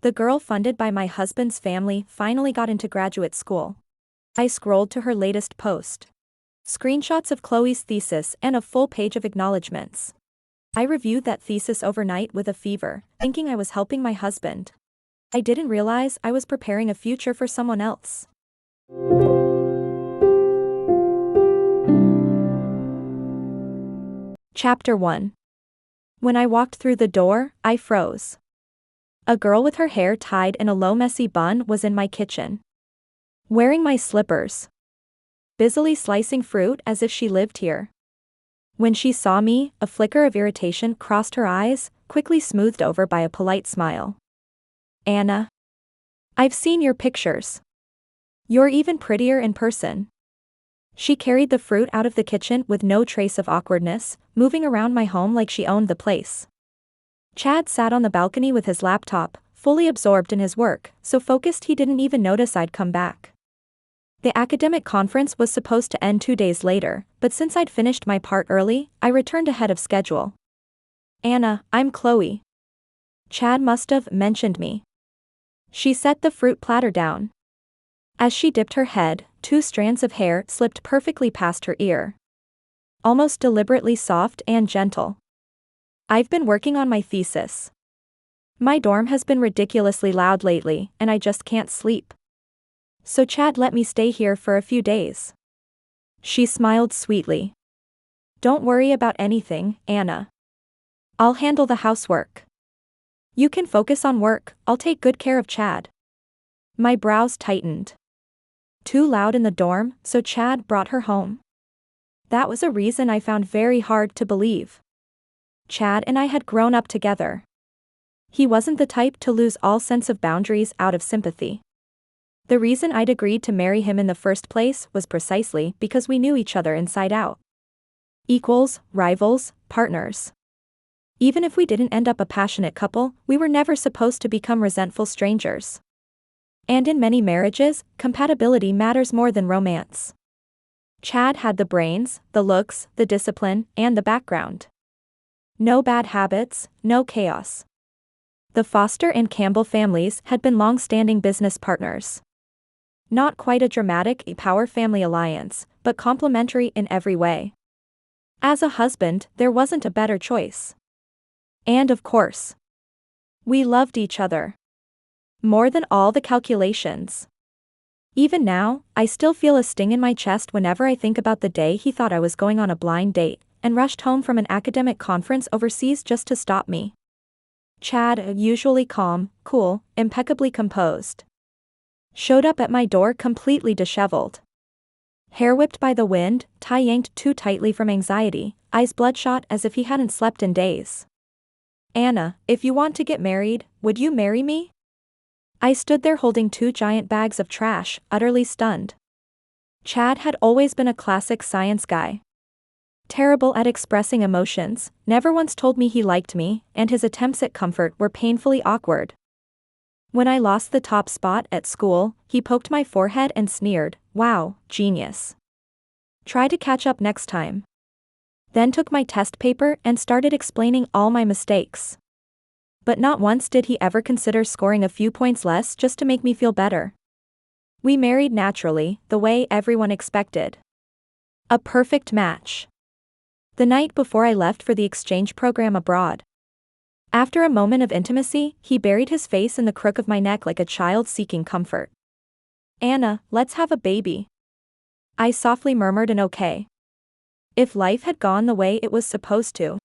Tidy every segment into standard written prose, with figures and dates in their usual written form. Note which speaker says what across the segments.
Speaker 1: The girl funded by my husband's family finally got into graduate school. I scrolled to her latest post. Screenshots of Chloe's thesis and a full page of acknowledgements. I reviewed that thesis overnight with a fever, thinking I was helping my husband. I didn't realize I was preparing a future for someone else. Chapter 1. When I walked through the door, I froze. A girl with her hair tied in a low messy bun was in my kitchen. Wearing my slippers. Busily slicing fruit as if she lived here. When she saw me, a flicker of irritation crossed her eyes, quickly smoothed over by a polite smile. Anna. I've seen your pictures. You're even prettier in person. She carried the fruit out of the kitchen with no trace of awkwardness, moving around my home like she owned the place. Chad sat on the balcony with his laptop, fully absorbed in his work, so focused he didn't even notice I'd come back. The academic conference was supposed to end 2 days later, but since I'd finished my part early, I returned ahead of schedule. Anna, I'm Chloe. Chad must have mentioned me. She set the fruit platter down. As she dipped her head, 2 strands of hair slipped perfectly past her ear. Almost deliberately soft and gentle. I've been working on my thesis. My dorm has been ridiculously loud lately, and I just can't sleep. So Chad let me stay here for a few days. She smiled sweetly. Don't worry about anything, Anna. I'll handle the housework. You can focus on work, I'll take good care of Chad. My brows tightened. Too loud in the dorm, so Chad brought her home. That was a reason I found very hard to believe. Chad and I had grown up together. He wasn't the type to lose all sense of boundaries out of sympathy. The reason I'd agreed to marry him in the first place was precisely because we knew each other inside out. Equals, rivals, partners. Even if we didn't end up a passionate couple, we were never supposed to become resentful strangers. And in many marriages, compatibility matters more than romance. Chad had the brains, the looks, the discipline, and the background. No bad habits, no chaos. The Foster and Campbell families had been long-standing business partners. Not quite a dramatic power family alliance, but complementary in every way. As a husband, there wasn't a better choice. And of course, we loved each other. More than all the calculations. Even now, I still feel a sting in my chest whenever I think about the day he thought I was going on a blind date, and rushed home from an academic conference overseas just to stop me. Chad, usually calm, cool, impeccably composed, showed up at my door completely disheveled. Hair whipped by the wind, tie yanked too tightly from anxiety, eyes bloodshot as if he hadn't slept in days. Anna, if you want to get married, would you marry me? I stood there holding 2 giant bags of trash, utterly stunned. Chad had always been a classic science guy. Terrible at expressing emotions, never once told me he liked me, and his attempts at comfort were painfully awkward. When I lost the top spot at school, he poked my forehead and sneered, "Wow, genius. Try to catch up next time." Then took my test paper and started explaining all my mistakes. But not once did he ever consider scoring a few points less just to make me feel better. We married naturally, the way everyone expected. A perfect match. The night before I left for the exchange program abroad. After a moment of intimacy, he buried his face in the crook of my neck like a child seeking comfort. Anna, let's have a baby. I softly murmured an okay. If life had gone the way it was supposed to,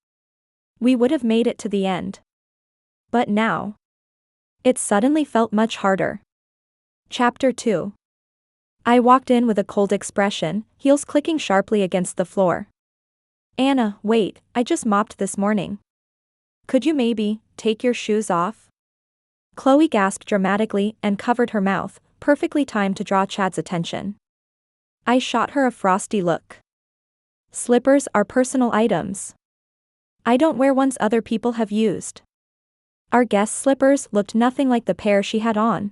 Speaker 1: we would have made it to the end. But now, it suddenly felt much harder. Chapter 2. I walked in with a cold expression, heels clicking sharply against the floor. Anna, wait, I just mopped this morning. Could you maybe take your shoes off? Chloe gasped dramatically and covered her mouth, perfectly timed to draw Chad's attention. I shot her a frosty look. Slippers are personal items. I don't wear ones other people have used. Our guest slippers looked nothing like the pair she had on.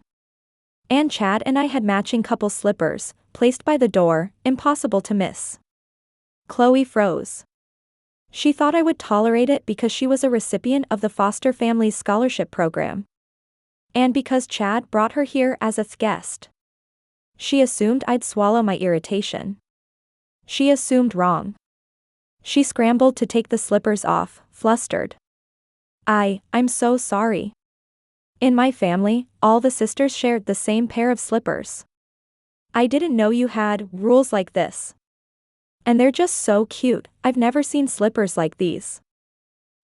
Speaker 1: And Chad and I had matching couple slippers, placed by the door, impossible to miss. Chloe froze. She thought I would tolerate it because she was a recipient of the Foster family's scholarship program. And because Chad brought her here as a guest. She assumed I'd swallow my irritation. She assumed wrong. She scrambled to take the slippers off, flustered. I'm so sorry. In my family, all the sisters shared the same pair of slippers. I didn't know you had rules like this. And they're just so cute, I've never seen slippers like these.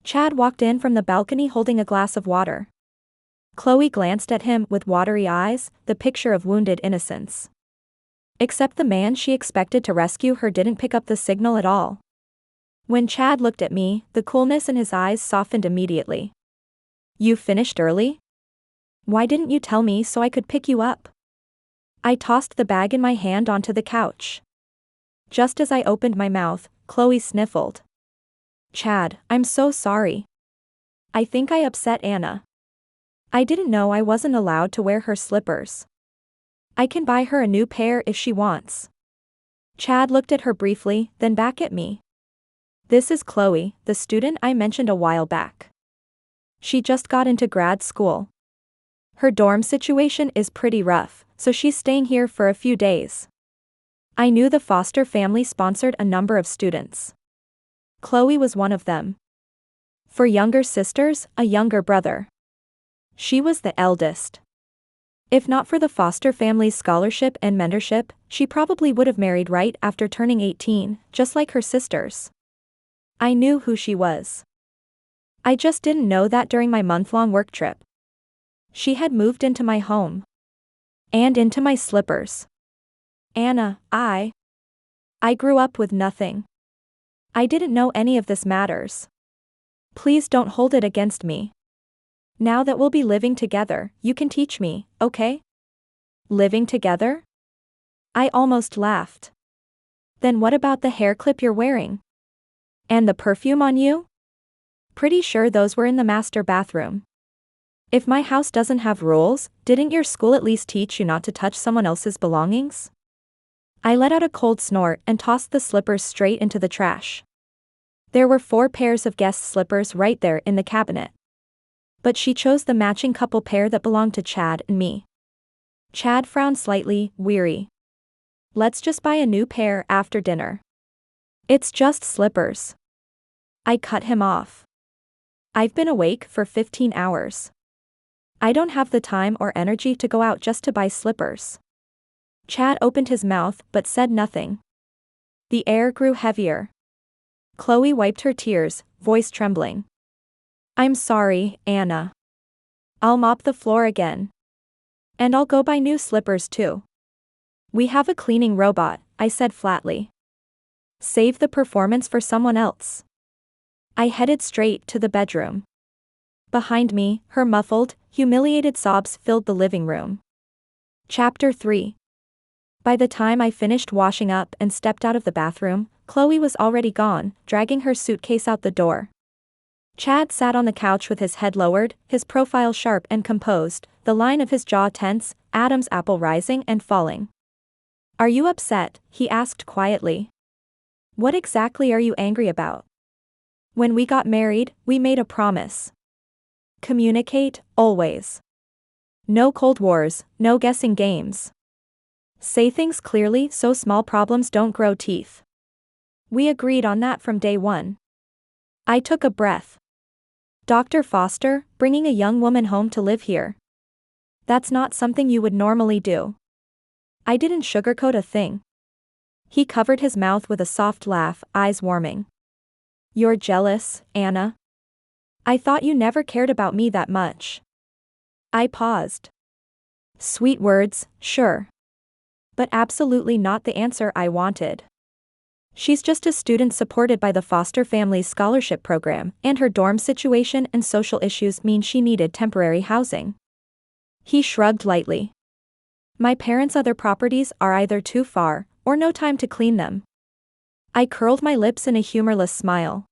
Speaker 1: Chad walked in from the balcony holding a glass of water. Chloe glanced at him with watery eyes, the picture of wounded innocence. Except the man she expected to rescue her didn't pick up the signal at all. When Chad looked at me, the coolness in his eyes softened immediately. You finished early? Why didn't you tell me so I could pick you up? I tossed the bag in my hand onto the couch. Just as I opened my mouth, Chloe sniffled. Chad, I'm so sorry. I think I upset Anna. I didn't know I wasn't allowed to wear her slippers. I can buy her a new pair if she wants. Chad looked at her briefly, then back at me. This is Chloe, the student I mentioned a while back. She just got into grad school. Her dorm situation is pretty rough, so she's staying here for a few days. I knew the foster family sponsored a number of students. Chloe was one of them. For younger sisters, a younger brother. She was the eldest. If not for the foster family's scholarship and mentorship, she probably would have married right after turning 18, just like her sisters. I knew who she was. I just didn't know that during my month-long work trip. She had moved into my home. And into my slippers. Anna, I grew up with nothing. I didn't know any of this matters. Please don't hold it against me. Now that we'll be living together, you can teach me, okay? Living together? I almost laughed. Then what about the hair clip you're wearing? And the perfume on you? Pretty sure those were in the master bathroom. If my house doesn't have rules, didn't your school at least teach you not to touch someone else's belongings? I let out a cold snort and tossed the slippers straight into the trash. There were 4 pairs of guest slippers right there in the cabinet. But she chose the matching couple pair that belonged to Chad and me. Chad frowned slightly, weary. Let's just buy a new pair after dinner. It's just slippers. I cut him off. I've been awake for 15 hours. I don't have the time or energy to go out just to buy slippers. Chad opened his mouth but said nothing. The air grew heavier. Chloe wiped her tears, voice trembling. I'm sorry, Anna. I'll mop the floor again. And I'll go buy new slippers too. We have a cleaning robot, I said flatly. Save the performance for someone else. I headed straight to the bedroom. Behind me, her muffled, humiliated sobs filled the living room. Chapter 3. By the time I finished washing up and stepped out of the bathroom, Chloe was already gone, dragging her suitcase out the door. Chad sat on the couch with his head lowered, his profile sharp and composed, the line of his jaw tense, Adam's apple rising and falling. Are you upset? He asked quietly. What exactly are you angry about? When we got married, we made a promise. Communicate, always. No cold wars, no guessing games. Say things clearly so small problems don't grow teeth. We agreed on that from day one. I took a breath. Dr. Foster, bringing a young woman home to live here. That's not something you would normally do. I didn't sugarcoat a thing. He covered his mouth with a soft laugh, eyes warming. You're jealous, Anna? I thought you never cared about me that much. I paused. Sweet words, sure. But absolutely not the answer I wanted. She's just a student supported by the foster family's scholarship program, and her dorm situation and social issues mean she needed temporary housing. He shrugged lightly. My parents' other properties are either too far, or no time to clean them. I curled my lips in a humorless smile.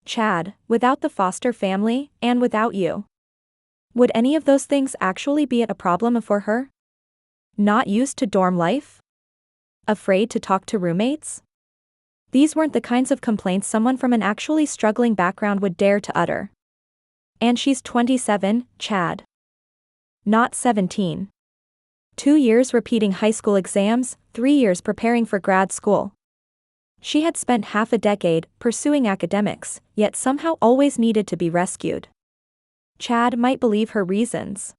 Speaker 1: Chad, without the foster family, and without you. Would any of those things actually be a problem for her? Not used to dorm life? Afraid to talk to roommates? These weren't the kinds of complaints someone from an actually struggling background would dare to utter. And she's 27, Chad. Not 17. 2 years repeating high school exams, 3 years preparing for grad school. She had spent half a decade pursuing academics, yet somehow always needed to be rescued. Chad might believe her reasons.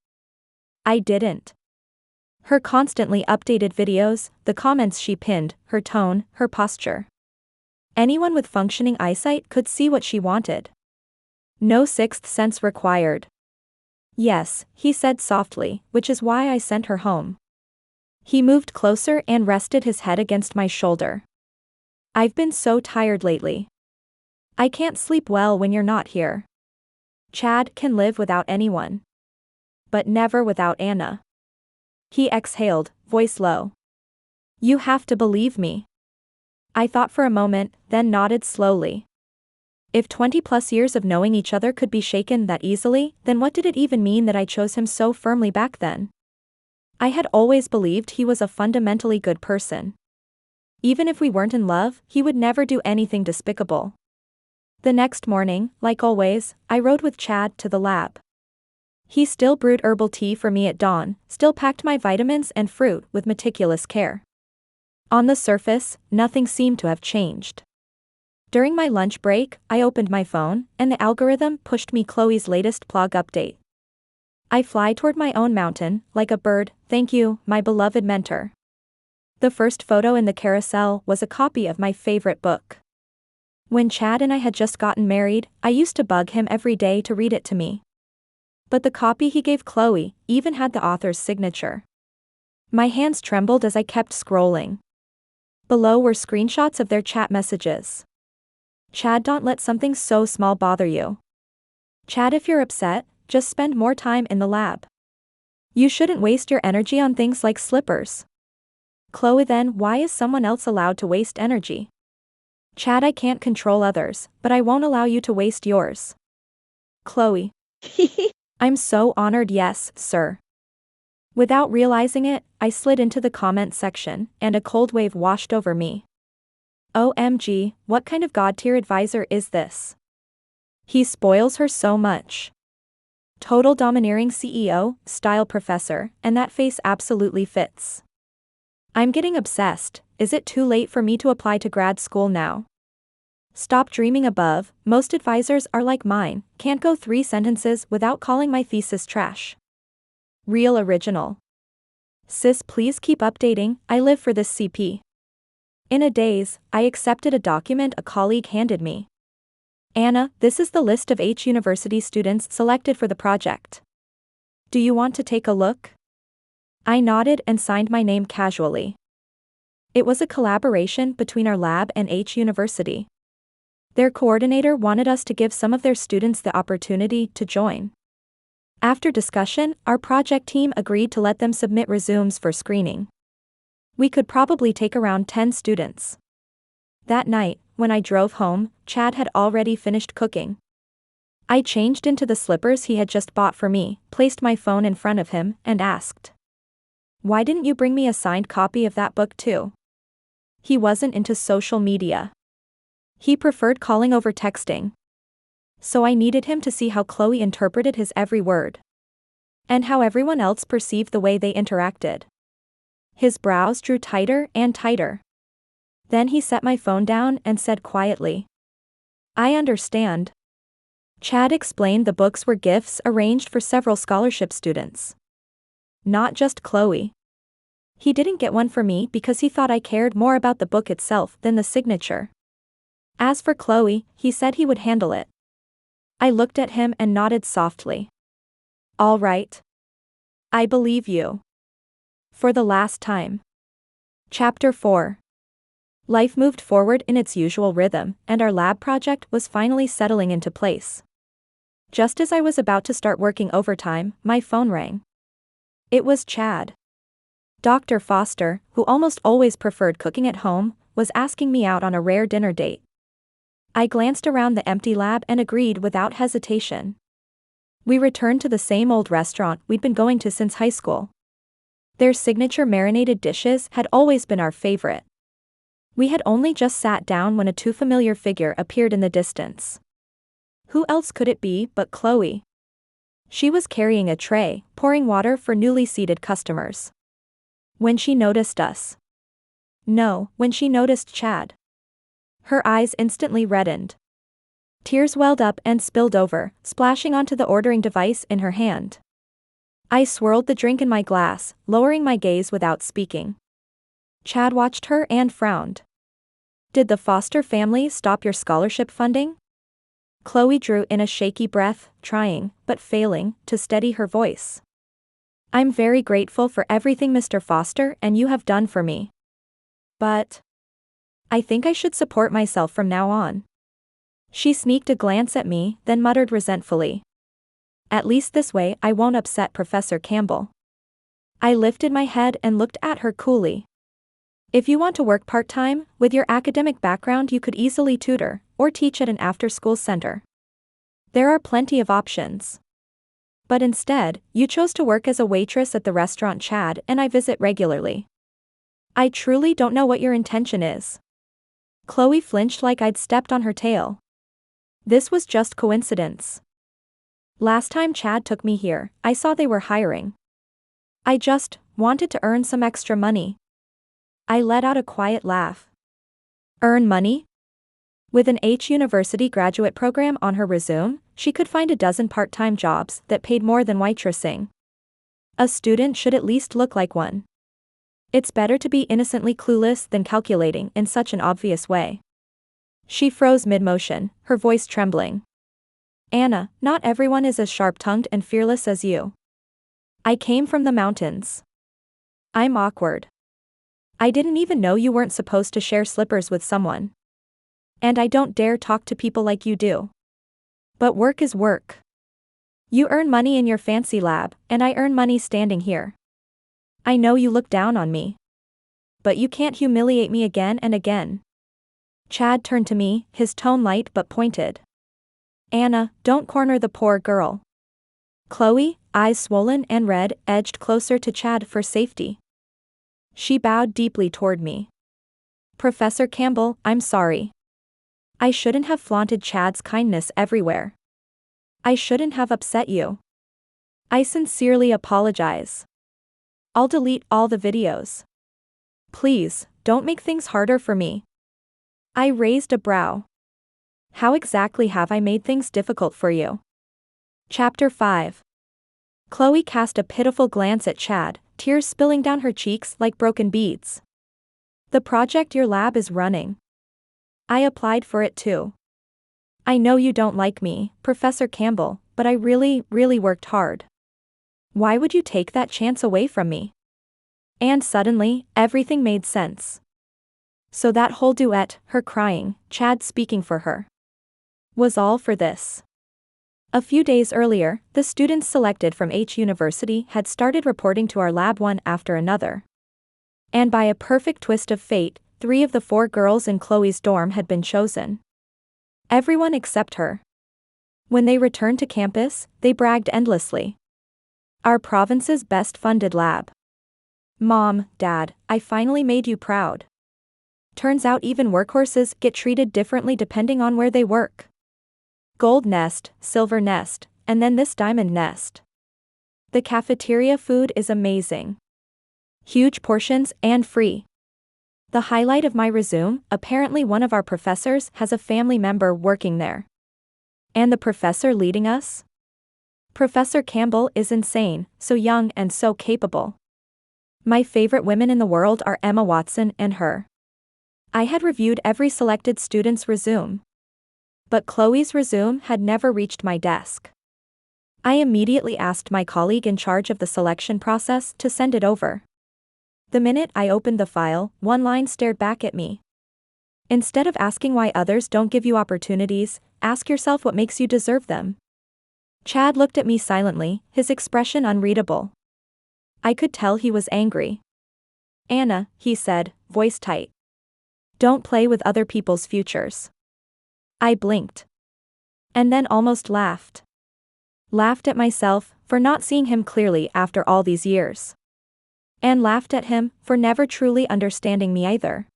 Speaker 1: I didn't. Her constantly updated videos, the comments she pinned, her tone, her posture. Anyone with functioning eyesight could see what she wanted. No sixth sense required. Yes, he said softly, which is why I sent her home. He moved closer and rested his head against my shoulder. I've been so tired lately. I can't sleep well when you're not here. Chad can live without anyone. But never without Anna. He exhaled, voice low. You have to believe me. I thought for a moment, then nodded slowly. If 20+ years of knowing each other could be shaken that easily, then what did it even mean that I chose him so firmly back then? I had always believed he was a fundamentally good person. Even if we weren't in love, he would never do anything despicable. The next morning, like always, I rode with Chad to the lab. He still brewed herbal tea for me at dawn, still packed my vitamins and fruit with meticulous care. On the surface, nothing seemed to have changed. During my lunch break, I opened my phone, and the algorithm pushed me Chloe's latest blog update. I fly toward my own mountain, like a bird, thank you, my beloved mentor. The first photo in the carousel was a copy of my favorite book. When Chad and I had just gotten married, I used to bug him every day to read it to me. But the copy he gave Chloe even had the author's signature. My hands trembled as I kept scrolling. Below were screenshots of their chat messages. Chad, don't let something so small bother you. Chad, if you're upset, just spend more time in the lab. You shouldn't waste your energy on things like slippers. Chloe, then why is someone else allowed to waste energy? Chad, I can't control others, but I won't allow you to waste yours. Chloe. I'm so honored, yes, sir. Without realizing it, I slid into the comment section, and a cold wave washed over me. OMG, what kind of god-tier advisor is this? He spoils her so much. Total domineering CEO, style professor, and that face absolutely fits. I'm getting obsessed. Is it too late for me to apply to grad school now? Stop dreaming above. Most advisors are like mine, can't go 3 sentences without calling my thesis trash. Real original. Sis, please keep updating, I live for this CP. In a daze, I accepted a document a colleague handed me. Anna, this is the list of H University students selected for the project. Do you want to take a look? I nodded and signed my name casually. It was a collaboration between our lab and H University. Their coordinator wanted us to give some of their students the opportunity to join. After discussion, our project team agreed to let them submit resumes for screening. We could probably take around 10 students. That night, when I drove home, Chad had already finished cooking. I changed into the slippers he had just bought for me, placed my phone in front of him, and asked, "Why didn't you bring me a signed copy of that book too?" He wasn't into social media. He preferred calling over texting. So I needed him to see how Chloe interpreted his every word. And how everyone else perceived the way they interacted. His brows drew tighter and tighter. Then he set my phone down and said quietly, "I understand." Chad explained the books were gifts arranged for several scholarship students. Not just Chloe. He didn't get one for me because he thought I cared more about the book itself than the signature. As for Chloe, he said he would handle it. I looked at him and nodded softly. All right. I believe you. For the last time. Chapter 4. Life moved forward in its usual rhythm, and our lab project was finally settling into place. Just as I was about to start working overtime, my phone rang. It was Chad. Dr. Foster, who almost always preferred cooking at home, was asking me out on a rare dinner date. I glanced around the empty lab and agreed without hesitation. We returned to the same old restaurant we'd been going to since high school. Their signature marinated dishes had always been our favorite. We had only just sat down when a too familiar figure appeared in the distance. Who else could it be but Chloe? She was carrying a tray, pouring water for newly seated customers. When she noticed us. No, when she noticed Chad. Her eyes instantly reddened. Tears welled up and spilled over, splashing onto the ordering device in her hand. I swirled the drink in my glass, lowering my gaze without speaking. Chad watched her and frowned. Did the foster family stop your scholarship funding? Chloe drew in a shaky breath, trying, but failing, to steady her voice. I'm very grateful for everything Mr. Foster and you have done for me. But I think I should support myself from now on. She sneaked a glance at me, then muttered resentfully. At least this way I won't upset Professor Campbell. I lifted my head and looked at her coolly. If you want to work part-time, with your academic background you could easily tutor, or teach at an after-school center. There are plenty of options. But instead, you chose to work as a waitress at the restaurant Chad and I visit regularly. I truly don't know what your intention is. Chloe flinched like I'd stepped on her tail. This was just coincidence. Last time Chad took me here, I saw they were hiring. I just wanted to earn some extra money. I let out a quiet laugh. Earn money? With an University graduate program on her resume, she could find a dozen part-time jobs that paid more than waitressing. A student should at least look like one. It's better to be innocently clueless than calculating in such an obvious way. She froze mid-motion, her voice trembling. Anna, not everyone is as sharp-tongued and fearless as you. I came from the mountains. I'm awkward. I didn't even know you weren't supposed to share slippers with someone. And I don't dare talk to people like you do. But work is work. You earn money in your fancy lab, and I earn money standing here. I know you look down on me. But you can't humiliate me again and again. Chad turned to me, his tone light but pointed. Anna, don't corner the poor girl. Chloe, eyes swollen and red, edged closer to Chad for safety. She bowed deeply toward me. Professor Campbell, I'm sorry. I shouldn't have flaunted Chad's kindness everywhere. I shouldn't have upset you. I sincerely apologize. I'll delete all the videos. Please, don't make things harder for me. I raised a brow. How exactly have I made things difficult for you? Chapter 5. Chloe cast a pitiful glance at Chad, tears spilling down her cheeks like broken beads. The project your lab is running. I applied for it too. I know you don't like me, Professor Campbell, but I really worked hard. Why would you take that chance away from me? And suddenly, everything made sense. So that whole duet, her crying, Chad speaking for her, was all for this. A few days earlier, the students selected from University had started reporting to our lab one after another. And by a perfect twist of fate, 3 of the 4 girls in Chloe's dorm had been chosen. Everyone except her. When they returned to campus, they bragged endlessly. Our province's best funded lab. Mom, Dad, I finally made you proud. Turns out even workhorses get treated differently depending on where they work. Gold nest, silver nest, and then this diamond nest. The cafeteria food is amazing. Huge portions and free. The highlight of my resume, apparently one of our professors has a family member working there. And the professor leading us? Professor Campbell is insane, so young and so capable. My favorite women in the world are Emma Watson and her. I had reviewed every selected student's resume. But Chloe's resume had never reached my desk. I immediately asked my colleague in charge of the selection process to send it over. The minute I opened the file, one line stared back at me. Instead of asking why others don't give you opportunities, ask yourself what makes you deserve them. Chad looked at me silently, his expression unreadable. I could tell he was angry. Anna, he said, voice tight. Don't play with other people's futures. I blinked. And then almost laughed. Laughed at myself for not seeing him clearly after all these years. And laughed at him for never truly understanding me either.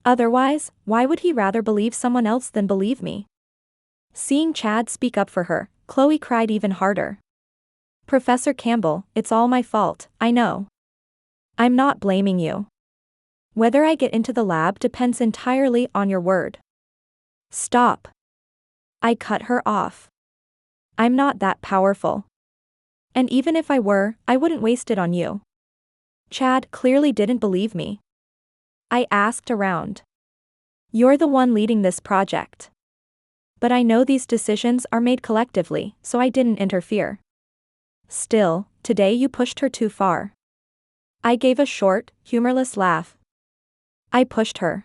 Speaker 1: Otherwise, why would he rather believe someone else than believe me? Seeing Chad speak up for her, Chloe cried even harder. Professor Campbell, it's all my fault, I know. I'm not blaming you. Whether I get into the lab depends entirely on your word. Stop. I cut her off. I'm not that powerful. And even if I were, I wouldn't waste it on you. Chad clearly didn't believe me. I asked around. You're the one leading this project. But I know these decisions are made collectively, so I didn't interfere. Still, today you pushed her too far. I gave a short, humorless laugh. I pushed her.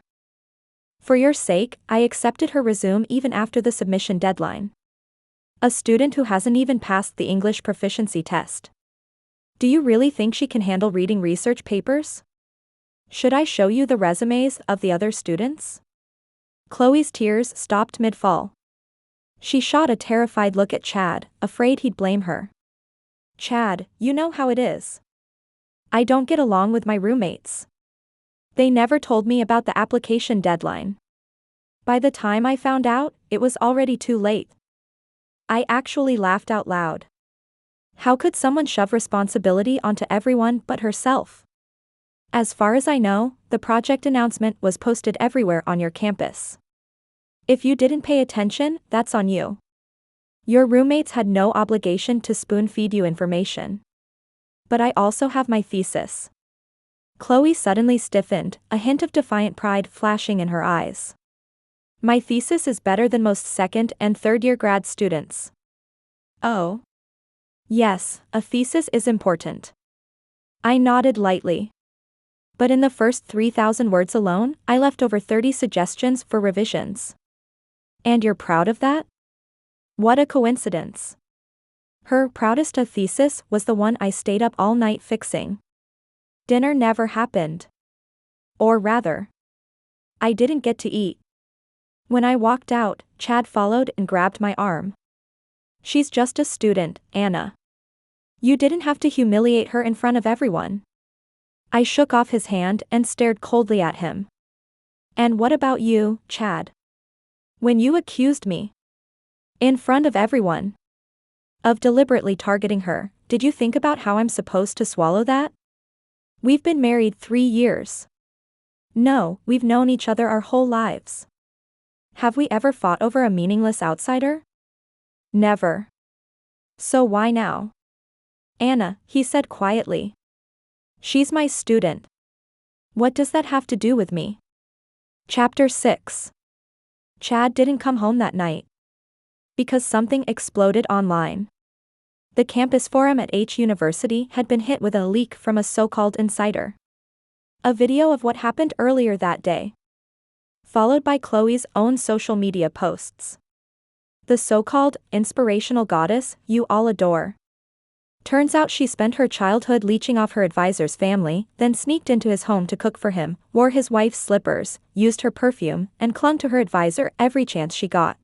Speaker 1: For your sake, I accepted her resume even after the submission deadline. A student who hasn't even passed the English proficiency test. Do you really think she can handle reading research papers? Should I show you the resumes of the other students? Chloe's tears stopped mid-fall. She shot a terrified look at Chad, afraid he'd blame her. Chad, you know how it is. I don't get along with my roommates. They never told me about the application deadline. By the time I found out, it was already too late. I actually laughed out loud. How could someone shove responsibility onto everyone but herself? As far as I know, the project announcement was posted everywhere on your campus. If you didn't pay attention, that's on you. Your roommates had no obligation to spoon-feed you information. But I also have my thesis. Chloe suddenly stiffened, a hint of defiant pride flashing in her eyes. My thesis is better than most second- and third-year grad students. Oh. Yes, a thesis is important. I nodded lightly. But in the first 3,000 words alone, I left over 30 suggestions for revisions. And you're proud of that? What a coincidence. Her proudest thesis was the one I stayed up all night fixing. Dinner never happened. Or rather, I didn't get to eat. When I walked out, Chad followed and grabbed my arm. She's just a student, Anna. You didn't have to humiliate her in front of everyone. I shook off his hand and stared coldly at him. And what about you, Chad? When you accused me, in front of everyone, of deliberately targeting her, did you think about how I'm supposed to swallow that? We've been married 3 years. No, we've known each other our whole lives. Have we ever fought over a meaningless outsider? Never. So why now? Anna, he said quietly. She's my student. What does that have to do with me? Chapter 6. Chad didn't come home that night. Because something exploded online. The campus forum at H University had been hit with a leak from a so-called insider. A video of what happened earlier that day. Followed by Chloe's own social media posts. The so-called inspirational goddess you all adore. Turns out she spent her childhood leeching off her advisor's family, then sneaked into his home to cook for him, wore his wife's slippers, used her perfume, and clung to her advisor every chance she got.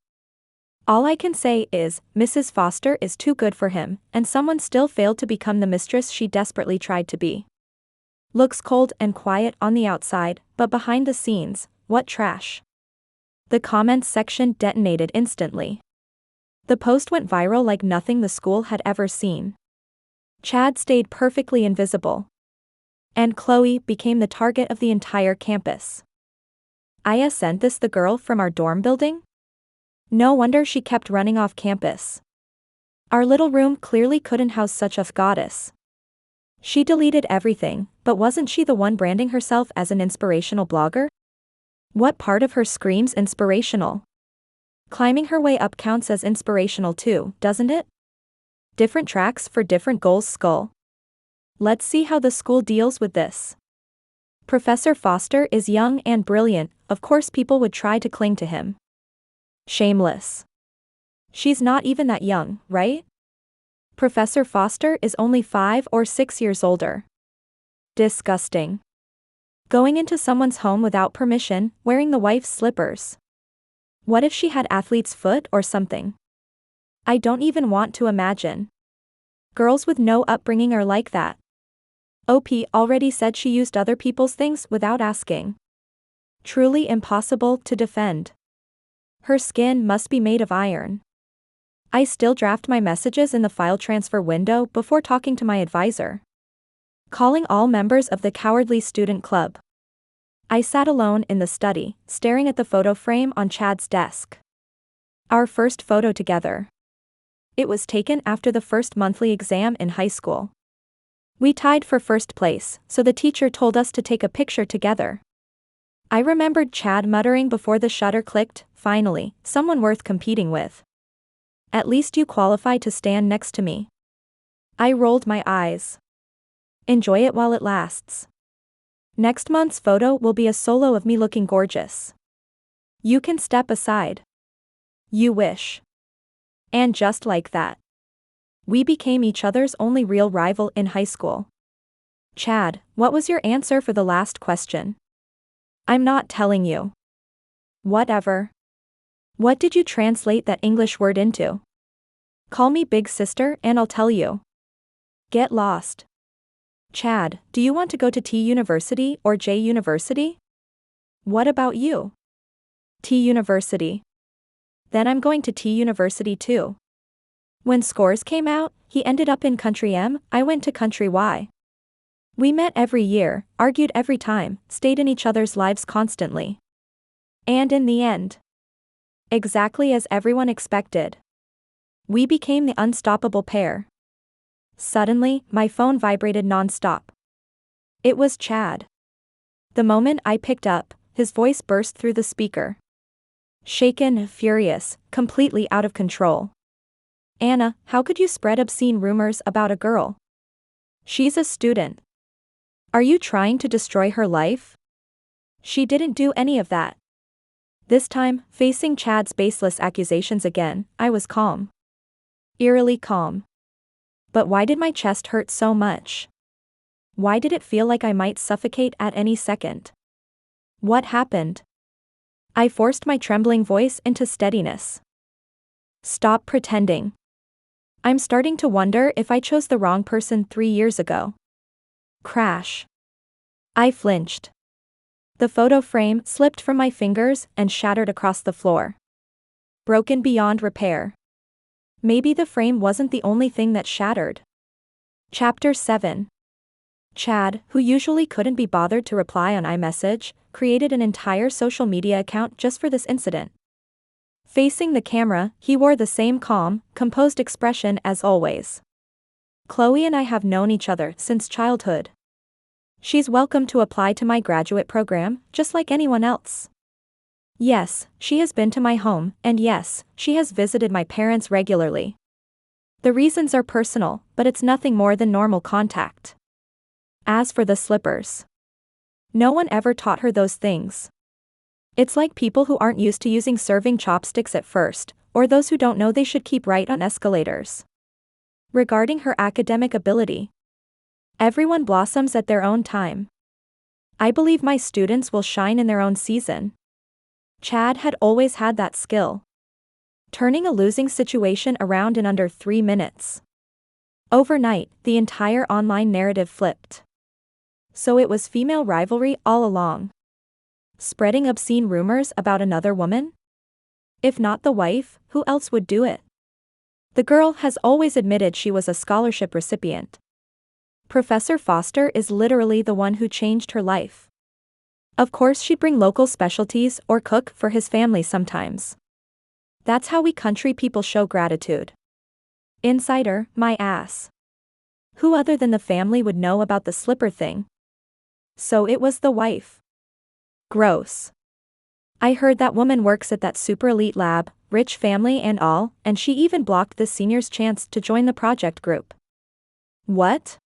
Speaker 1: All I can say is, Mrs. Foster is too good for him, and someone still failed to become the mistress she desperately tried to be. Looks cold and quiet on the outside, but behind the scenes, what trash. The comments section detonated instantly. The post went viral like nothing the school had ever seen. Chad stayed perfectly invisible. And Chloe became the target of the entire campus. Aya sent this the girl from our dorm building? No wonder she kept running off campus. Our little room clearly couldn't house such a goddess. She deleted everything, but wasn't she the one branding herself as an inspirational blogger? What part of her screams inspirational? Climbing her way up counts as inspirational too, doesn't it? Different tracks for different goals skull. Let's see how the school deals with this. Professor Foster is young and brilliant, of course people would try to cling to him. Shameless. She's not even that young, right? Professor Foster is only 5 or 6 years older. Disgusting. Going into someone's home without permission, wearing the wife's slippers. What if she had athlete's foot or something? I don't even want to imagine. Girls with no upbringing are like that. OP already said she used other people's things without asking. Truly impossible to defend. Her skin must be made of iron. I still draft my messages in the file transfer window before talking to my advisor. Calling all members of the Cowardly Student Club. I sat alone in the study, staring at the photo frame on Chad's desk. Our first photo together. It was taken after the first monthly exam in high school. We tied for first place, so the teacher told us to take a picture together. I remembered Chad muttering before the shutter clicked, "Finally, someone worth competing with. At least you qualify to stand next to me." I rolled my eyes. Enjoy it while it lasts. Next month's photo will be a solo of me looking gorgeous. You can step aside. You wish. And just like that, we became each other's only real rival in high school. Chad, what was your answer for the last question? I'm not telling you. Whatever. What did you translate that English word into? Call me big sister and I'll tell you. Get lost. Chad, do you want to go to T University or J University? What about you? T University. Then I'm going to T University too. When scores came out, he ended up in Country M, I went to Country Y. We met every year, argued every time, stayed in each other's lives constantly. And in the end, exactly as everyone expected, we became the unstoppable pair. Suddenly, my phone vibrated non-stop. It was Chad. The moment I picked up, his voice burst through the speaker. Shaken, furious, completely out of control. Anna, how could you spread obscene rumors about a girl? She's a student. Are you trying to destroy her life? She didn't do any of that. This time, facing Chad's baseless accusations again, I was calm. Eerily calm. But why did my chest hurt so much? Why did it feel like I might suffocate at any second? What happened? I forced my trembling voice into steadiness. Stop pretending. I'm starting to wonder if I chose the wrong person 3 years ago. Crash. I flinched. The photo frame slipped from my fingers and shattered across the floor. Broken beyond repair. Maybe the frame wasn't the only thing that shattered. Chapter 7. Chad, who usually couldn't be bothered to reply on iMessage, created an entire social media account just for this incident. Facing the camera, he wore the same calm, composed expression as always. Chloe and I have known each other since childhood. She's welcome to apply to my graduate program, just like anyone else. Yes, she has been to my home, and yes, she has visited my parents regularly. The reasons are personal, but it's nothing more than normal contact. As for the slippers, no one ever taught her those things. It's like people who aren't used to using serving chopsticks at first, or those who don't know they should keep right on escalators. Regarding her academic ability, everyone blossoms at their own time. I believe my students will shine in their own season. Chad had always had that skill. Turning a losing situation around in under 3 minutes. Overnight, the entire online narrative flipped. So it was female rivalry all along. Spreading obscene rumors about another woman? If not the wife, who else would do it? The girl has always admitted she was a scholarship recipient. Professor Foster is literally the one who changed her life. Of course she'd bring local specialties or cook for his family sometimes. That's how we country people show gratitude. Insider, my ass. Who other than the family would know about the slipper thing? So it was the wife. Gross. I heard that woman works at that super elite lab, rich family and all, and she even blocked the senior's chance to join the project group. What?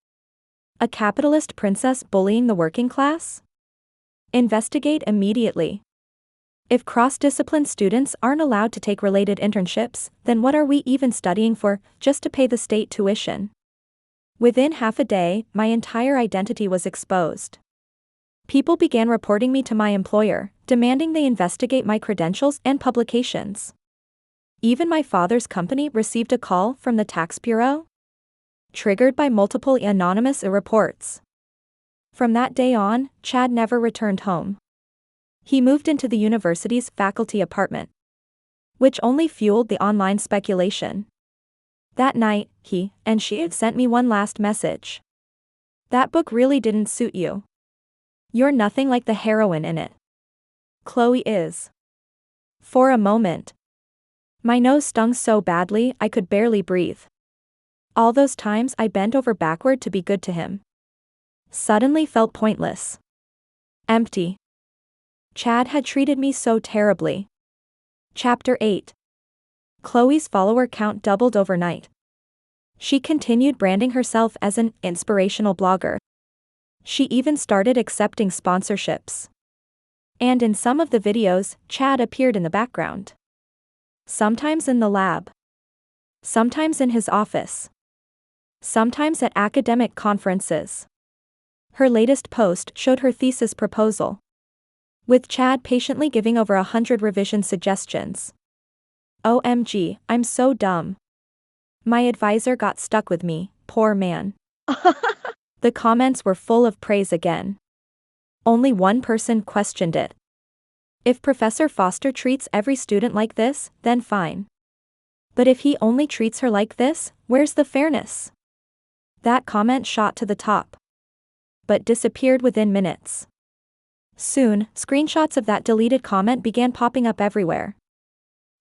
Speaker 1: A capitalist princess bullying the working class? Investigate immediately. If cross-discipline students aren't allowed to take related internships, then what are we even studying for, just to pay the state tuition? Within half a day, my entire identity was exposed. People began reporting me to my employer, demanding they investigate my credentials and publications. Even my father's company received a call from the tax bureau, triggered by multiple anonymous reports. From that day on, Chad never returned home. He moved into the university's faculty apartment, which only fueled the online speculation. That night, he and she had sent me one last message. That book really didn't suit you. You're nothing like the heroine in it. Chloe is. For a moment. My nose stung so badly I could barely breathe. All those times I bent over backward to be good to him suddenly felt pointless. Empty. Chad had treated me so terribly. Chapter 8. Chloe's follower count doubled overnight. She continued branding herself as an inspirational blogger. She even started accepting sponsorships. And in some of the videos, Chad appeared in the background. Sometimes in the lab. Sometimes in his office. Sometimes at academic conferences. Her latest post showed her thesis proposal, with Chad patiently giving over 100 revision suggestions. OMG, I'm so dumb. My advisor got stuck with me, poor man. The comments were full of praise again. Only one person questioned it. If Professor Foster treats every student like this, then fine. But if he only treats her like this, where's the fairness? That comment shot to the top, but disappeared within minutes. Soon, screenshots of that deleted comment began popping up everywhere.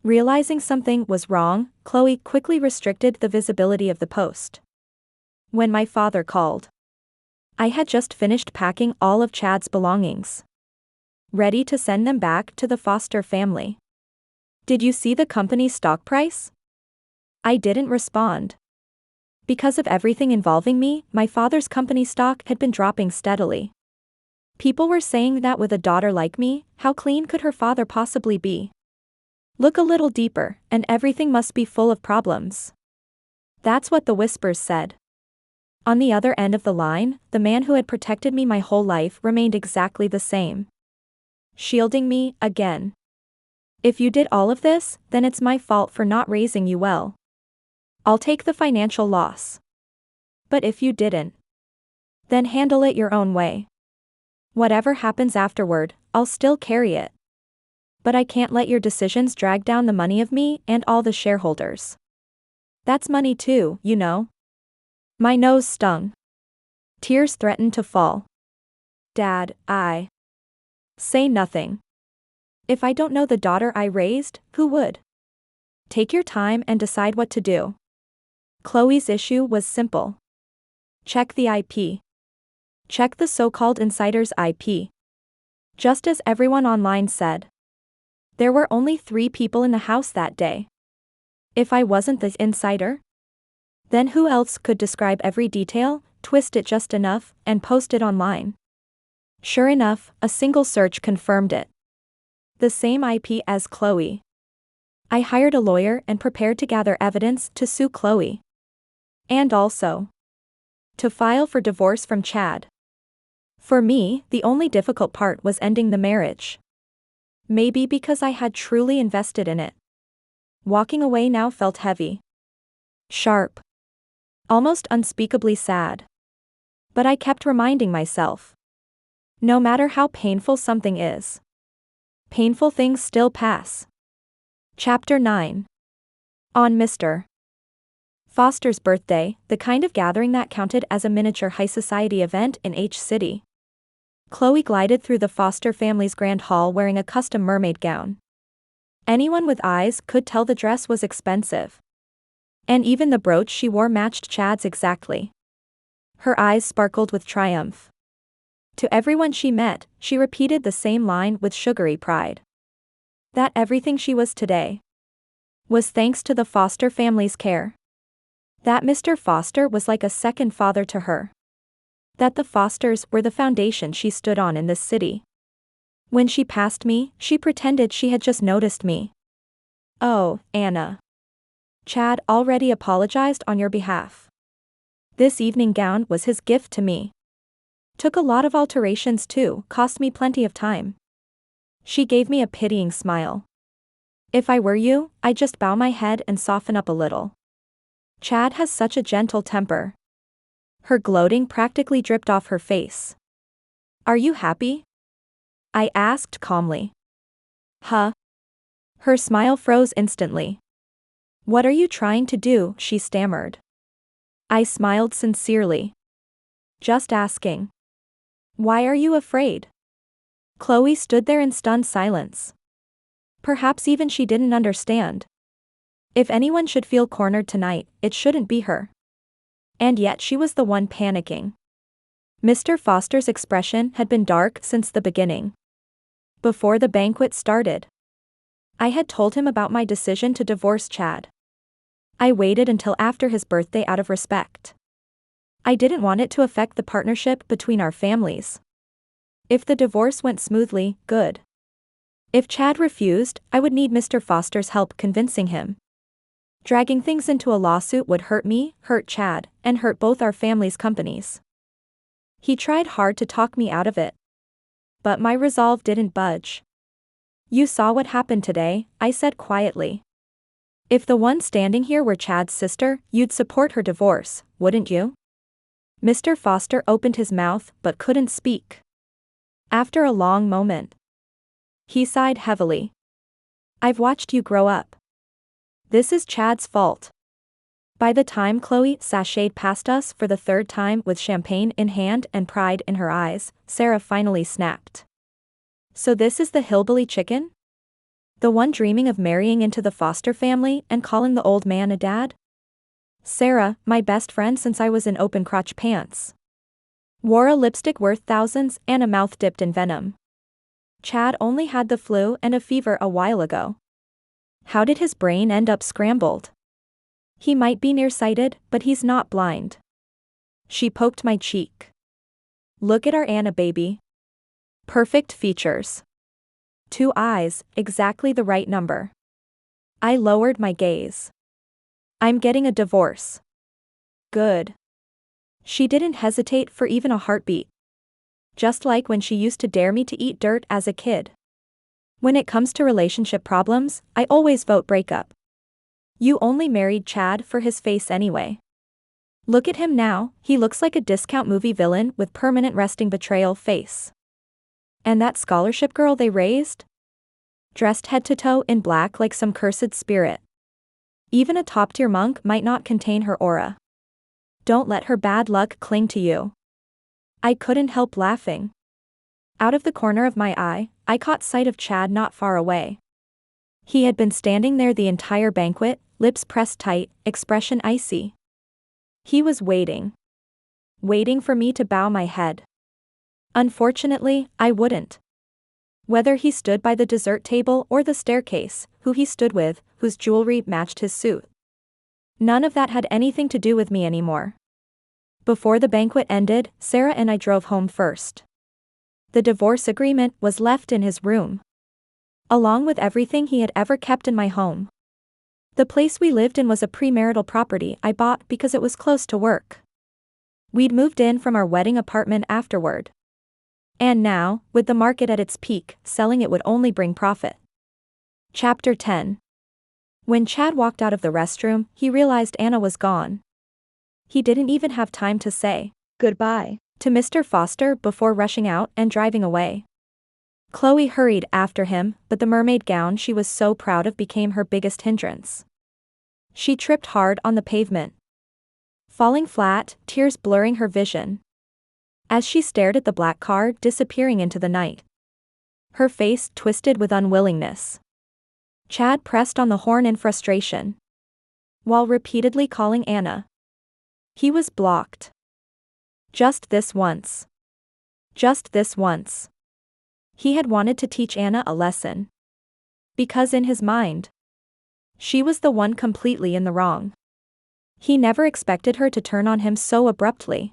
Speaker 1: Realizing something was wrong, Chloe quickly restricted the visibility of the post. When my father called, I had just finished packing all of Chad's belongings, ready to send them back to the Foster family. Did you see the company's stock price? I didn't respond. Because of everything involving me, my father's company stock had been dropping steadily. People were saying that with a daughter like me, how clean could her father possibly be? Look a little deeper, and everything must be full of problems. That's what the whispers said. On the other end of the line, the man who had protected me my whole life remained exactly the same. Shielding me, again. If you did all of this, then it's my fault for not raising you well. I'll take the financial loss. But if you didn't, then handle it your own way. Whatever happens afterward, I'll still carry it. But I can't let your decisions drag down the money of me and all the shareholders. That's money too, you know. My nose stung. Tears threatened to fall. Dad, I say nothing. If I don't know the daughter I raised, who would? Take your time and decide what to do. Chloe's issue was simple. Check the IP. Check the so-called insider's IP. Just as everyone online said. There were only 3 people in the house that day. If I wasn't the insider, then who else could describe every detail, twist it just enough, and post it online? Sure enough, a single search confirmed it. The same IP as Chloe. I hired a lawyer and prepared to gather evidence to sue Chloe. And also to file for divorce from Chad. For me, the only difficult part was ending the marriage. Maybe because I had truly invested in it. Walking away now felt heavy. Sharp. Almost unspeakably sad. But I kept reminding myself. No matter how painful something is, painful things still pass. Chapter 9. On Mr. Foster's birthday, the kind of gathering that counted as a miniature high society event in H City. Chloe glided through the Foster family's grand hall wearing a custom mermaid gown. Anyone with eyes could tell the dress was expensive. And even the brooch she wore matched Chad's exactly. Her eyes sparkled with triumph. To everyone she met, she repeated the same line with sugary pride. That everything she was today was thanks to the Foster family's care. That Mr. Foster was like a second father to her. That the Fosters were the foundation she stood on in this city. When she passed me, she pretended she had just noticed me. Oh, Anna. Chad already apologized on your behalf. This evening gown was his gift to me. Took a lot of alterations too, cost me plenty of time. She gave me a pitying smile. If I were you, I'd just bow my head and soften up a little. Chad has such a gentle temper. Her gloating practically dripped off her face. Are you happy? I asked calmly. Huh? Her smile froze instantly. "What are you trying to do?" she stammered. I smiled sincerely. "Just asking." "Why are you afraid?" Chloe stood there in stunned silence. Perhaps even she didn't understand. If anyone should feel cornered tonight, it shouldn't be her. And yet she was the one panicking. Mr. Foster's expression had been dark since the beginning. Before the banquet started, I had told him about my decision to divorce Chad. I waited until after his birthday out of respect. I didn't want it to affect the partnership between our families. If the divorce went smoothly, good. If Chad refused, I would need Mr. Foster's help convincing him. Dragging things into a lawsuit would hurt me, hurt Chad, and hurt both our families' companies. He tried hard to talk me out of it. But my resolve didn't budge. "You saw what happened today," I said quietly. "If the one standing here were Chad's sister, you'd support her divorce, wouldn't you?" Mr. Foster opened his mouth but couldn't speak. After a long moment, he sighed heavily. "I've watched you grow up. This is Chad's fault." By the time Chloe sashayed past us for the third time with champagne in hand and pride in her eyes, Sarah finally snapped. "So this is the hillbilly chicken? The one dreaming of marrying into the Foster family and calling the old man a dad?" Sarah, my best friend since I was in open crotch pants, wore a lipstick worth thousands and a mouth dipped in venom. Chad only had the flu and a fever a while ago. How did his brain end up scrambled? He might be nearsighted, but he's not blind. She poked my cheek. "Look at our Anna baby. Perfect features. 2 eyes, exactly the right number." I lowered my gaze. "I'm getting a divorce." "Good." She didn't hesitate for even a heartbeat. Just like when she used to dare me to eat dirt as a kid. When it comes to relationship problems, I always vote breakup. You only married Chad for his face anyway. Look at him now, he looks like a discount movie villain with permanent resting betrayal face. And that scholarship girl they raised? Dressed head to toe in black like some cursed spirit. Even a top-tier monk might not contain her aura. Don't let her bad luck cling to you." I couldn't help laughing. Out of the corner of my eye, I caught sight of Chad not far away. He had been standing there the entire banquet, lips pressed tight, expression icy. He was waiting. Waiting for me to bow my head. Unfortunately, I wouldn't. Whether he stood by the dessert table or the staircase, who he stood with, whose jewelry matched his suit. None of that had anything to do with me anymore. Before the banquet ended, Sarah and I drove home first. The divorce agreement was left in his room, along with everything he had ever kept in my home. The place we lived in was a premarital property I bought because it was close to work. We'd moved in from our wedding apartment afterward. And now, with the market at its peak, selling it would only bring profit. Chapter 10. When Chad walked out of the restroom, he realized Anna was gone. He didn't even have time to say goodbye to Mr. Foster before rushing out and driving away. Chloe hurried after him, but the mermaid gown she was so proud of became her biggest hindrance. She tripped hard on the pavement, falling flat, tears blurring her vision. As she stared at the black car disappearing into the night, her face twisted with unwillingness. Chad pressed on the horn in frustration, while repeatedly calling Anna. He was blocked. Just this once. Just this once. He had wanted to teach Anna a lesson. Because in his mind, she was the one completely in the wrong. He never expected her to turn on him so abruptly.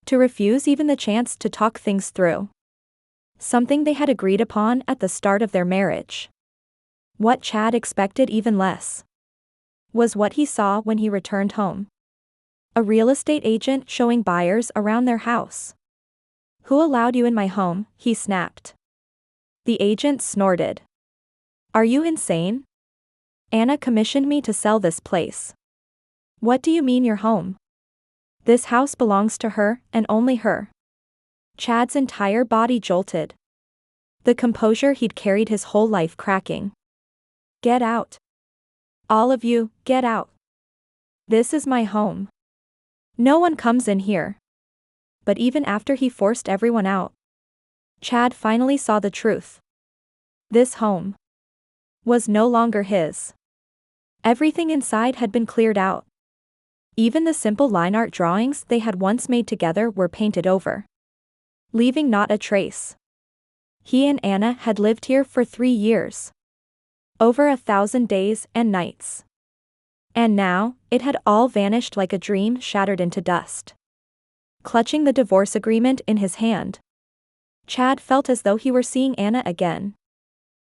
Speaker 1: To refuse even the chance to talk things through. Something they had agreed upon at the start of their marriage. What Chad expected even less was what he saw when he returned home. A real estate agent showing buyers around their house. "Who allowed you in my home?" he snapped. The agent snorted. "Are you insane? Anna commissioned me to sell this place." "What do you mean your home? This house belongs to her, and only her." Chad's entire body jolted. The composure he'd carried his whole life cracking. "Get out." All of you, get out. This is my home. No one comes in here. But even after he forced everyone out, Chad finally saw the truth. This home was no longer his. Everything inside had been cleared out. Even the simple line art drawings they had once made together were painted over, leaving not a trace. He and Anna had lived here for 3 years. Over 1,000 days and nights. And now, it had all vanished like a dream shattered into dust. Clutching the divorce agreement in his hand, Chad felt as though he were seeing Anna again.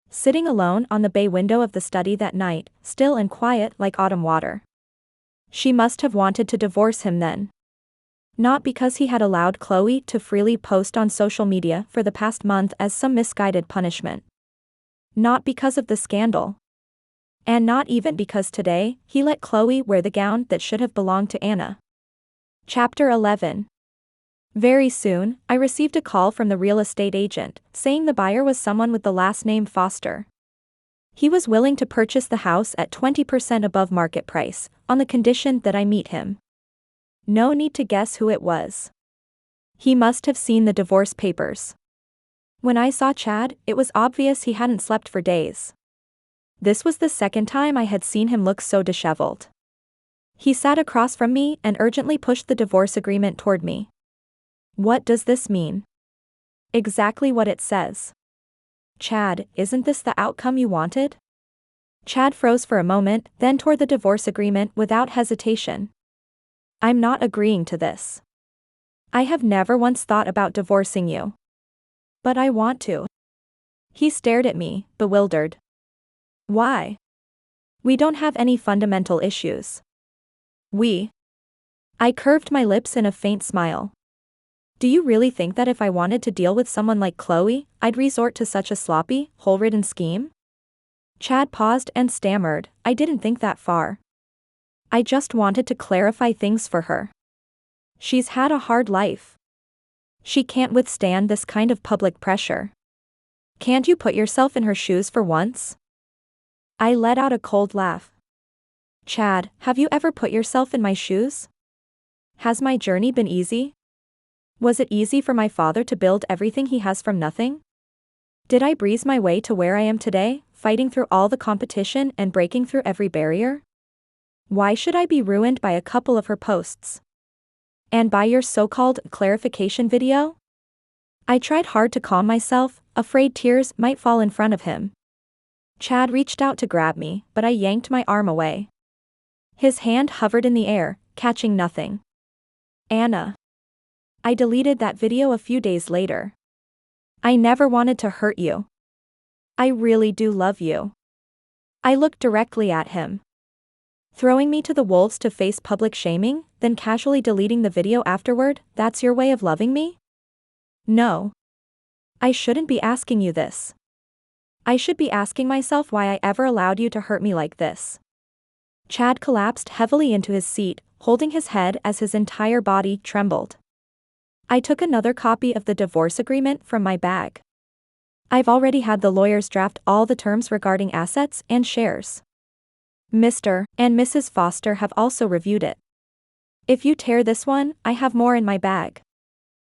Speaker 1: Sitting alone on the bay window of the study that night, still and quiet like autumn water. She must have wanted to divorce him then. Not because he had allowed Chloe to freely post on social media for the past month as some misguided punishment. Not because of the scandal. And not even because today, he let Chloe wear the gown that should have belonged to Anna. Chapter 11. Very soon, I received a call from the real estate agent, saying the buyer was someone with the last name Foster. He was willing to purchase the house at 20% above market price, on the condition that I meet him. No need to guess who it was. He must have seen the divorce papers. When I saw Chad, it was obvious he hadn't slept for days. This was the second time I had seen him look so disheveled. He sat across from me and urgently pushed the divorce agreement toward me. What does this mean? Exactly what it says. Chad, isn't this the outcome you wanted? Chad froze for a moment, then tore the divorce agreement without hesitation. I'm not agreeing to this. I have never once thought about divorcing you. But I want to. He stared at me, bewildered. Why? We don't have any fundamental issues. I curved my lips in a faint smile. Do you really think that if I wanted to deal with someone like Chloe, I'd resort to such a sloppy, hole-ridden scheme? Chad paused and stammered, I didn't think that far. I just wanted to clarify things for her. She's had a hard life. She can't withstand this kind of public pressure. Can't you put yourself in her shoes for once? I let out a cold laugh. Chad, have you ever put yourself in my shoes? Has my journey been easy? Was it easy for my father to build everything he has from nothing? Did I breeze my way to where I am today, fighting through all the competition and breaking through every barrier? Why should I be ruined by a couple of her posts? And by your so-called clarification video? I tried hard to calm myself, afraid tears might fall in front of him. Chad reached out to grab me, but I yanked my arm away. His hand hovered in the air, catching nothing. Anna. I deleted that video a few days later. I never wanted to hurt you. I really do love you. I looked directly at him. Throwing me to the wolves to face public shaming, then casually deleting the video afterward, that's your way of loving me? No. I shouldn't be asking you this. I should be asking myself why I ever allowed you to hurt me like this. Chad collapsed heavily into his seat, holding his head as his entire body trembled. I took another copy of the divorce agreement from my bag. I've already had the lawyers draft all the terms regarding assets and shares. Mr. and Mrs. Foster have also reviewed it. If you tear this one, I have more in my bag.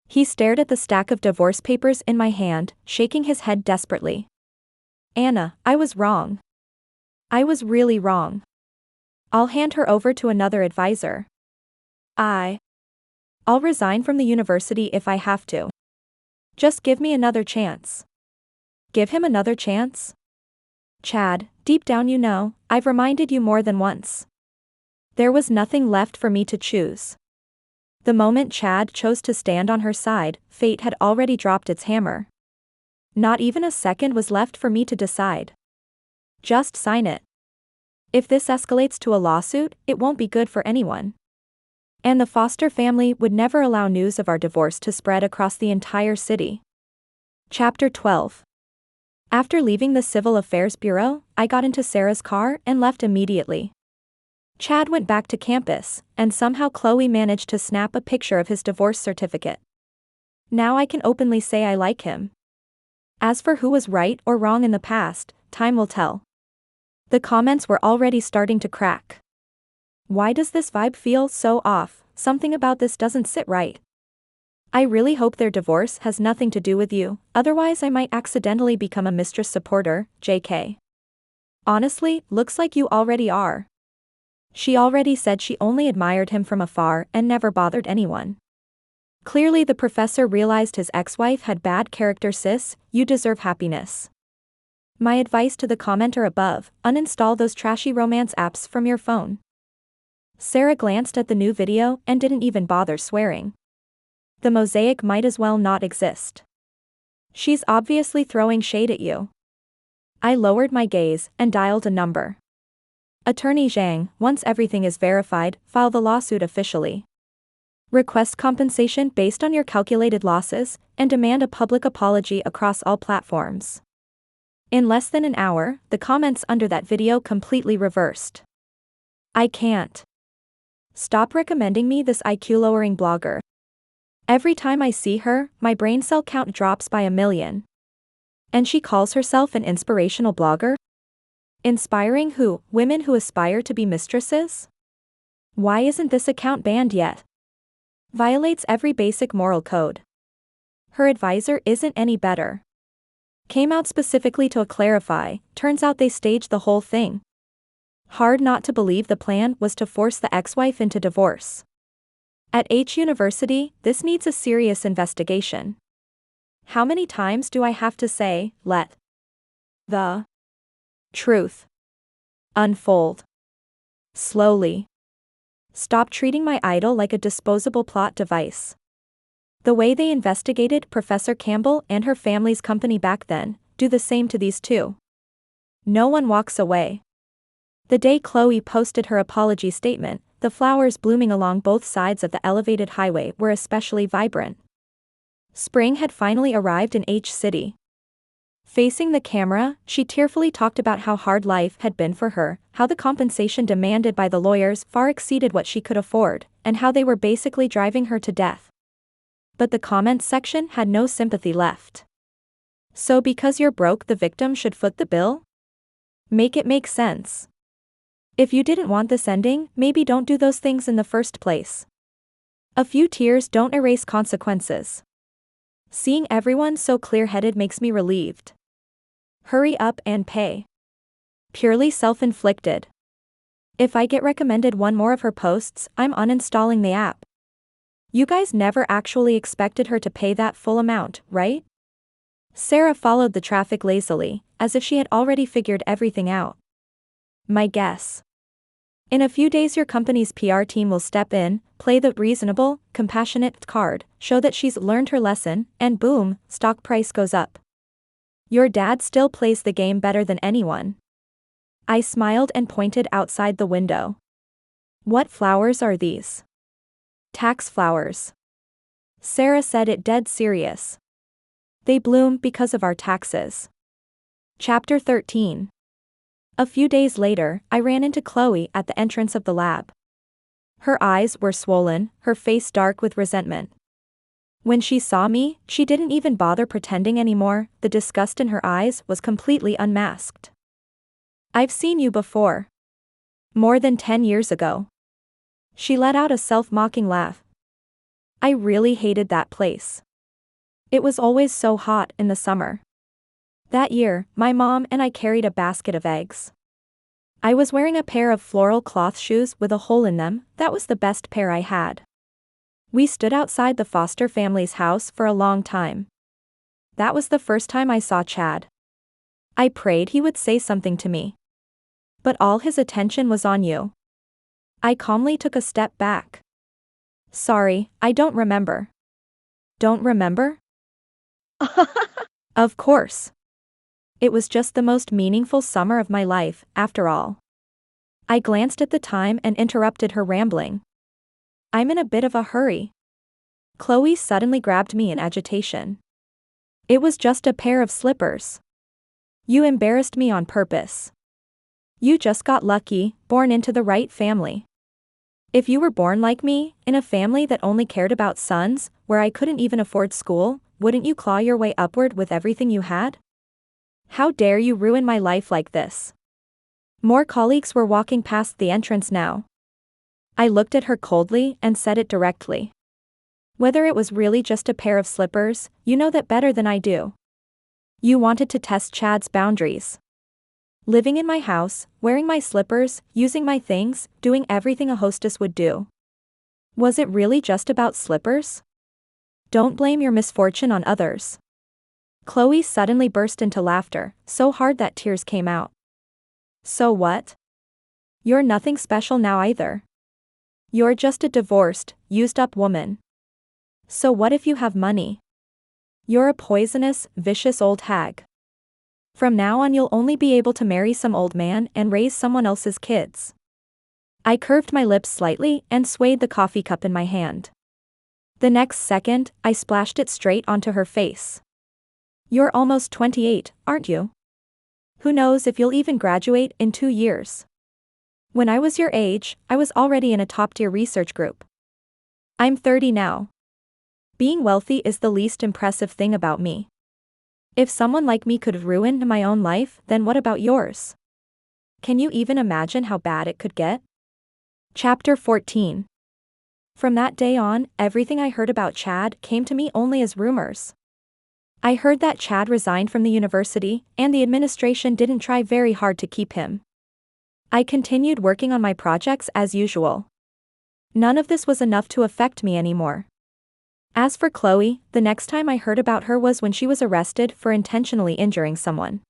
Speaker 1: He stared at the stack of divorce papers in my hand, shaking his head desperately. Anna, I was wrong. I was really wrong. I'll hand her over to another advisor. I'll resign from the university if I have to. Just give me another chance. Give him another chance? Chad, deep down you know, I've reminded you more than once. There was nothing left for me to choose. The moment Chad chose to stand on her side, fate had already dropped its hammer. Not even a second was left for me to decide. Just sign it. If this escalates to a lawsuit, it won't be good for anyone. And the Foster family would never allow news of our divorce to spread across the entire city. Chapter 12. After leaving the Civil Affairs Bureau, I got into Sarah's car and left immediately. Chad went back to campus, and somehow Chloe managed to snap a picture of his divorce certificate. Now I can openly say I like him. As for who was right or wrong in the past, time will tell. The comments were already starting to crack. Why does this vibe feel so off? Something about this doesn't sit right. I really hope their divorce has nothing to do with you, otherwise I might accidentally become a mistress supporter, JK. Honestly, looks like you already are. She already said she only admired him from afar and never bothered anyone. Clearly the professor realized his ex-wife had bad character. Sis, you deserve happiness. My advice to the commenter above, uninstall those trashy romance apps from your phone. Sarah glanced at the new video and didn't even bother swearing. The mosaic might as well not exist. She's obviously throwing shade at you. I lowered my gaze and dialed a number. Attorney Zhang, once everything is verified, file the lawsuit officially. Request compensation based on your calculated losses, and demand a public apology across all platforms. In less than an hour, the comments under that video completely reversed. I can't. Stop recommending me this IQ-lowering blogger. Every time I see her, my brain cell count drops by 1,000,000. And she calls herself an inspirational blogger? Inspiring who? Women who aspire to be mistresses? Why isn't this account banned yet? Violates every basic moral code. Her advisor isn't any better. Came out specifically to clarify, turns out they staged the whole thing. Hard not to believe the plan was to force the ex-wife into divorce. At H University, this needs a serious investigation. How many times do I have to say, let the truth unfold slowly? Stop treating my idol like a disposable plot device. The way they investigated Professor Campbell and her family's company back then, do the same to these two. No one walks away. The day Chloe posted her apology statement, the flowers blooming along both sides of the elevated highway were especially vibrant. Spring had finally arrived in H City. Facing the camera, she tearfully talked about how hard life had been for her, how the compensation demanded by the lawyers far exceeded what she could afford, and how they were basically driving her to death. But the comments section had no sympathy left. So because you're broke, the victim should foot the bill? Make it make sense. If you didn't want this ending, maybe don't do those things in the first place. A few tears don't erase consequences. Seeing everyone so clear-headed makes me relieved. Hurry up and pay. Purely self-inflicted. If I get recommended one more of her posts, I'm uninstalling the app. You guys never actually expected her to pay that full amount, right? Sarah followed the traffic lazily, as if she had already figured everything out. My guess. In a few days your company's PR team will step in, play the reasonable, compassionate card, show that she's learned her lesson, and boom, stock price goes up. Your dad still plays the game better than anyone. I smiled and pointed outside the window. What flowers are these? Tax flowers. Sarah said it dead serious. They bloom because of our taxes. Chapter 13. A few days later, I ran into Chloe at the entrance of the lab. Her eyes were swollen, her face dark with resentment. When she saw me, she didn't even bother pretending anymore, the disgust in her eyes was completely unmasked. I've seen you before. More than 10 years ago. She let out a self-mocking laugh. I really hated that place. It was always so hot in the summer. That year, my mom and I carried a basket of eggs. I was wearing a pair of floral cloth shoes with a hole in them, that was the best pair I had. We stood outside the foster family's house for a long time. That was the first time I saw Chad. I prayed he would say something to me. But all his attention was on you. I calmly took a step back. Sorry, I don't remember. Don't remember? Of course. It was just the most meaningful summer of my life, after all. I glanced at the time and interrupted her rambling. I'm in a bit of a hurry. Chloe suddenly grabbed me in agitation. It was just a pair of slippers. You embarrassed me on purpose. You just got lucky, born into the right family. If you were born like me, in a family that only cared about sons, where I couldn't even afford school, wouldn't you claw your way upward with everything you had? How dare you ruin my life like this? More colleagues were walking past the entrance now. I looked at her coldly and said it directly. Whether it was really just a pair of slippers, you know that better than I do. You wanted to test Chad's boundaries. Living in my house, wearing my slippers, using my things, doing everything a hostess would do. Was it really just about slippers? Don't blame your misfortune on others. Chloe suddenly burst into laughter, so hard that tears came out. So what? You're nothing special now either. You're just a divorced, used-up woman. So what if you have money? You're a poisonous, vicious old hag. From now on you'll only be able to marry some old man and raise someone else's kids. I curved my lips slightly and swayed the coffee cup in my hand. The next second, I splashed it straight onto her face. You're almost 28, aren't you? Who knows if you'll even graduate in 2 years. When I was your age, I was already in a top-tier research group. I'm 30 now. Being wealthy is the least impressive thing about me. If someone like me could ruin my own life, then what about yours? Can you even imagine how bad it could get? Chapter 14. From that day on, everything I heard about Chad came to me only as rumors. I heard that Chad resigned from the university, and the administration didn't try very hard to keep him. I continued working on my projects as usual. None of this was enough to affect me anymore. As for Chloe, the next time I heard about her was when she was arrested for intentionally injuring someone.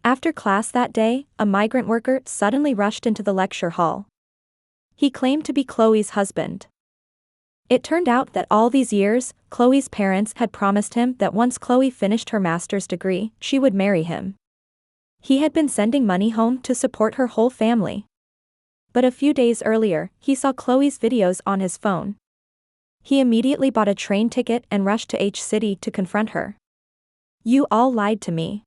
Speaker 1: After class that day, a migrant worker suddenly rushed into the lecture hall. He claimed to be Chloe's husband. It turned out that all these years, Chloe's parents had promised him that once Chloe finished her master's degree, she would marry him. He had been sending money home to support her whole family. But a few days earlier, he saw Chloe's videos on his phone. He immediately bought a train ticket and rushed to H City to confront her. You all lied to me.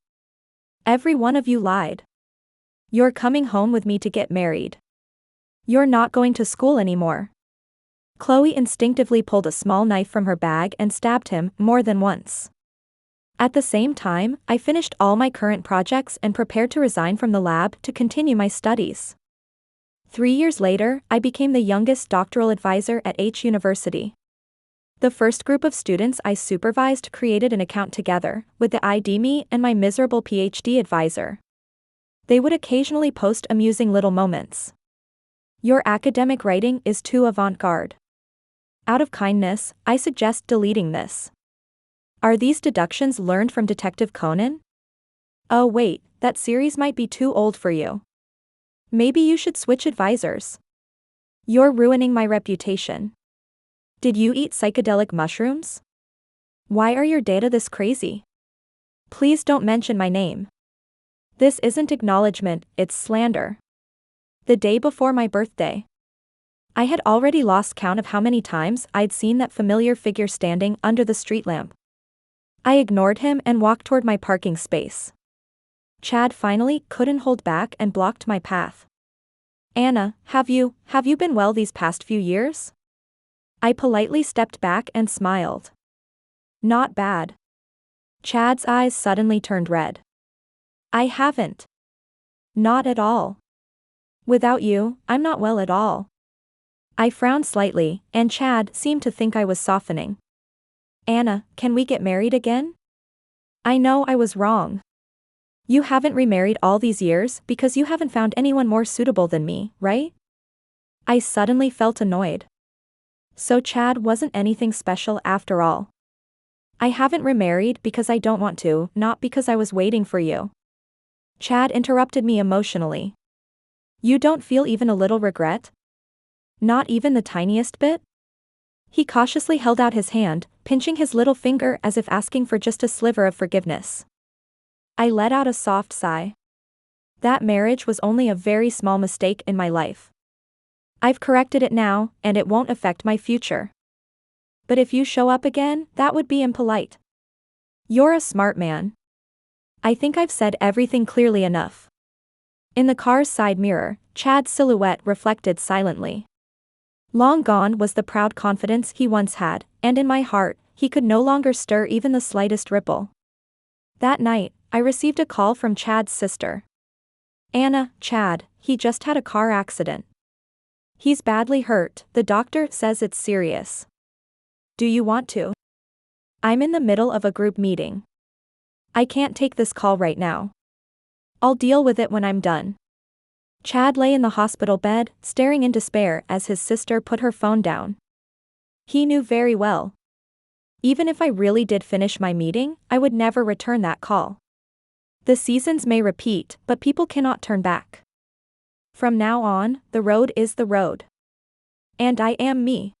Speaker 1: Every one of you lied. You're coming home with me to get married. You're not going to school anymore. Chloe instinctively pulled a small knife from her bag and stabbed him more than once. At the same time, I finished all my current projects and prepared to resign from the lab to continue my studies. 3 years later, I became the youngest doctoral advisor at H University. The first group of students I supervised created an account together, with the ID me and my miserable PhD advisor. They would occasionally post amusing little moments. Your academic writing is too avant-garde. Out of kindness, I suggest deleting this. Are these deductions learned from Detective Conan? Oh wait, that series might be too old for you. Maybe you should switch advisors. You're ruining my reputation. Did you eat psychedelic mushrooms? Why are your data this crazy? Please don't mention my name. This isn't acknowledgement, it's slander. The day before my birthday. I had already lost count of how many times I'd seen that familiar figure standing under the street lamp. I ignored him and walked toward my parking space. Chad finally couldn't hold back and blocked my path. Anna, have you been well these past few years? I politely stepped back and smiled. Not bad. Chad's eyes suddenly turned red. I haven't. Not at all. Without you, I'm not well at all. I frowned slightly, and Chad seemed to think I was softening. Anna, can we get married again? I know I was wrong. You haven't remarried all these years because you haven't found anyone more suitable than me, right? I suddenly felt annoyed. So Chad wasn't anything special after all. I haven't remarried because I don't want to, not because I was waiting for you. Chad interrupted me emotionally. You don't feel even a little regret? Not even the tiniest bit? He cautiously held out his hand, pinching his little finger as if asking for just a sliver of forgiveness. I let out a soft sigh. That marriage was only a very small mistake in my life. I've corrected it now, and it won't affect my future. But if you show up again, that would be impolite. You're a smart man. I think I've said everything clearly enough. In the car's side mirror, Chad's silhouette reflected silently. Long gone was the proud confidence he once had, and in my heart, he could no longer stir even the slightest ripple. That night, I received a call from Chad's sister. Anna, Chad, he just had a car accident. He's badly hurt, the doctor says it's serious. Do you want to? I'm in the middle of a group meeting. I can't take this call right now. I'll deal with it when I'm done. Chad lay in the hospital bed, staring in despair as his sister put her phone down. He knew very well. Even if I really did finish my meeting, I would never return that call. The seasons may repeat, but people cannot turn back. From now on, the road is the road. And I am me.